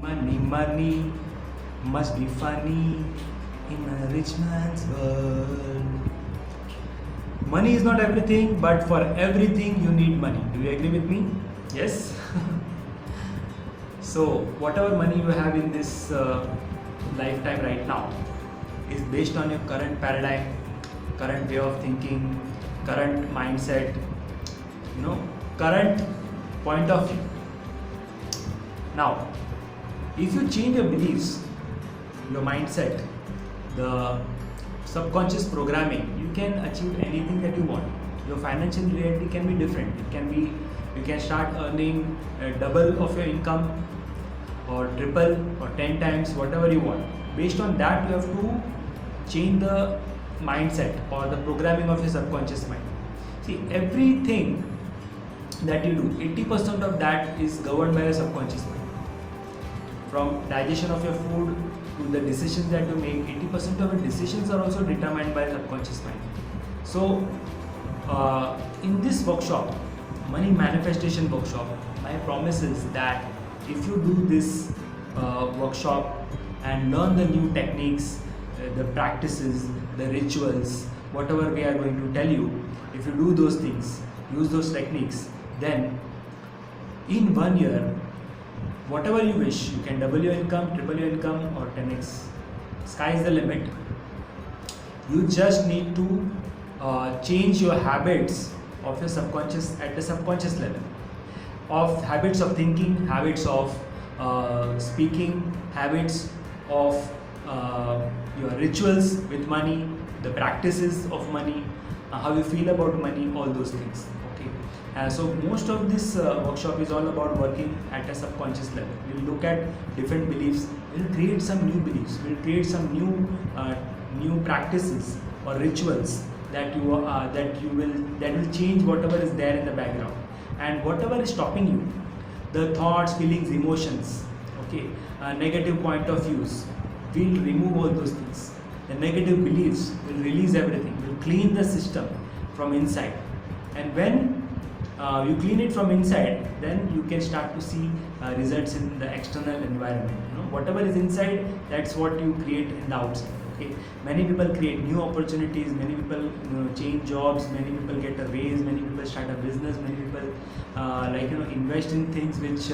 Money, money must be funny in a rich man's world. Money is not everything, but for everything you need money. Do you agree with me? Yes? So, whatever money you have in this lifetime right now is based on your current paradigm, current way of thinking, current mindset, current point of view. Now, if you change your beliefs, your mindset, the subconscious programming, you can achieve anything that you want. Your financial reality can be different. It can be you can start earning double of your income or triple or 10 times whatever you want. Based on that, you have to change the mindset or the programming of your subconscious mind. See, everything that you do, 80% of that is governed by your subconscious mind. From digestion of your food to the decisions that you make, 80% of your decisions are also determined by subconscious mind. So, in this workshop, money manifestation workshop, my promise is that if you do this workshop and learn the new techniques, the practices, the rituals, whatever we are going to tell you, if you do those things, use those techniques, then in 1 year, whatever you wish, you can double your income, triple your income, or 10x. Sky is the limit. You just need to change your habits of your subconscious at the subconscious level, of habits of thinking, habits of speaking, habits of your rituals with money, the practices of money, how you feel about money, all those things. Okay. So most of this workshop is all about working at a subconscious level. We'll look at different beliefs. We'll create some new beliefs. We'll create some new practices or rituals that will change whatever is there in the background, and whatever is stopping you, the thoughts, feelings, emotions, okay, negative point of views. We'll remove all those things. The negative beliefs will release everything. Will clean the system from inside, and when you clean it from inside, then you can start to see results in the external environment. Whatever is inside, that's what you create in the outside. Okay. Many people create new opportunities. Many people change jobs. Many people get a raise. Many people start a business. Many people invest in things which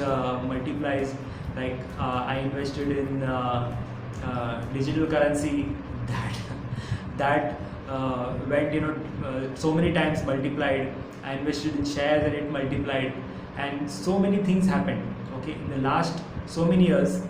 multiplies. Like I invested in digital currency that went so many times multiplied. I invested in shares and it multiplied, and so many things happened. Okay, in the last so many years,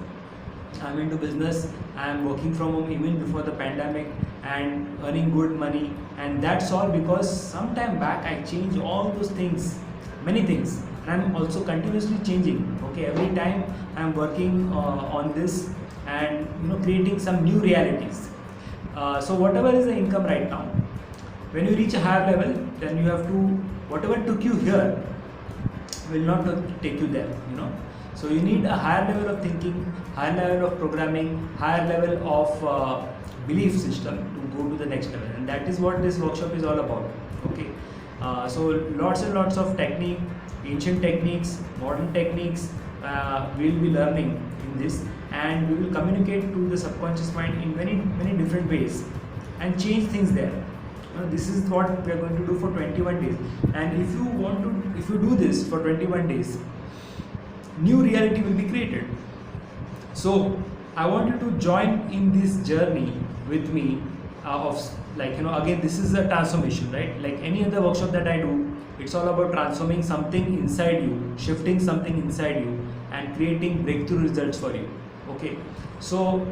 I'm into business. I'm working from home even before the pandemic and earning good money, and that's all because some time back I changed all those things, many things, and I'm also continuously changing. Okay, every time I'm working on this and creating some new realities. So whatever is the income right now, when you reach a higher level, then you have to, whatever took you here will not take you there. So you need a higher level of thinking, higher level of programming, higher level of belief system to go to the next level, and that is what this workshop is all about. Okay, so lots and lots of technique, ancient techniques, modern techniques, we'll be learning in this, and we will communicate to the subconscious mind in many different ways and change things there. This is what we are going to do for 21 days, and if you do this for 21 days, new reality will be created. So I want you to join in this journey with me again, this is a transformation, right? Like any other workshop that I do, it's all about transforming something inside you, shifting something inside you, and creating breakthrough results for you. Okay, so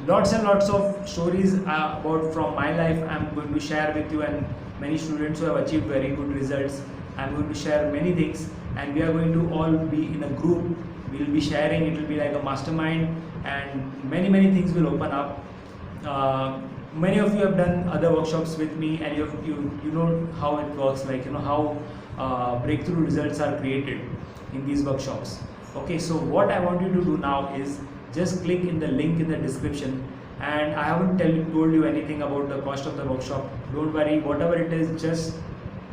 lots and lots of stories about from my life I'm going to share with you, and many students who have achieved very good results. I'm going to share many things, and we are going to all be in a group. We'll be sharing. It will be like a mastermind, and many things will open up. Many of you have done other workshops with me, and you know how it works. How breakthrough results are created in these workshops. Okay, so what I want you to do now is just click in the link in the description, and I haven't told you anything about the cost of the workshop. Don't worry, whatever it is, just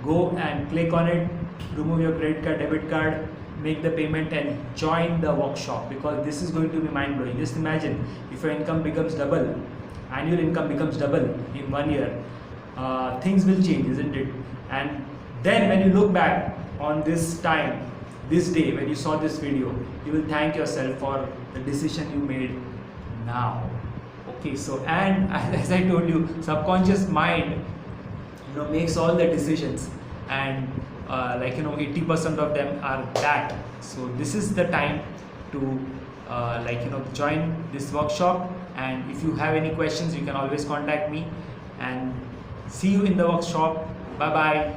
go and click on it, remove your credit card, debit card, make the payment and join the workshop, because this is going to be mind blowing. Just imagine if your income becomes double, annual income becomes double in 1 year. Things will change, isn't it? And then when you look back on this time, this day when you saw this video, you will thank yourself for the decision you made now. Okay, so, and as I told you, subconscious mind makes all the decisions, and 80% of them are that. So this is the time to join this workshop, and if you have any questions you can always contact me, and see you in the workshop. Bye bye.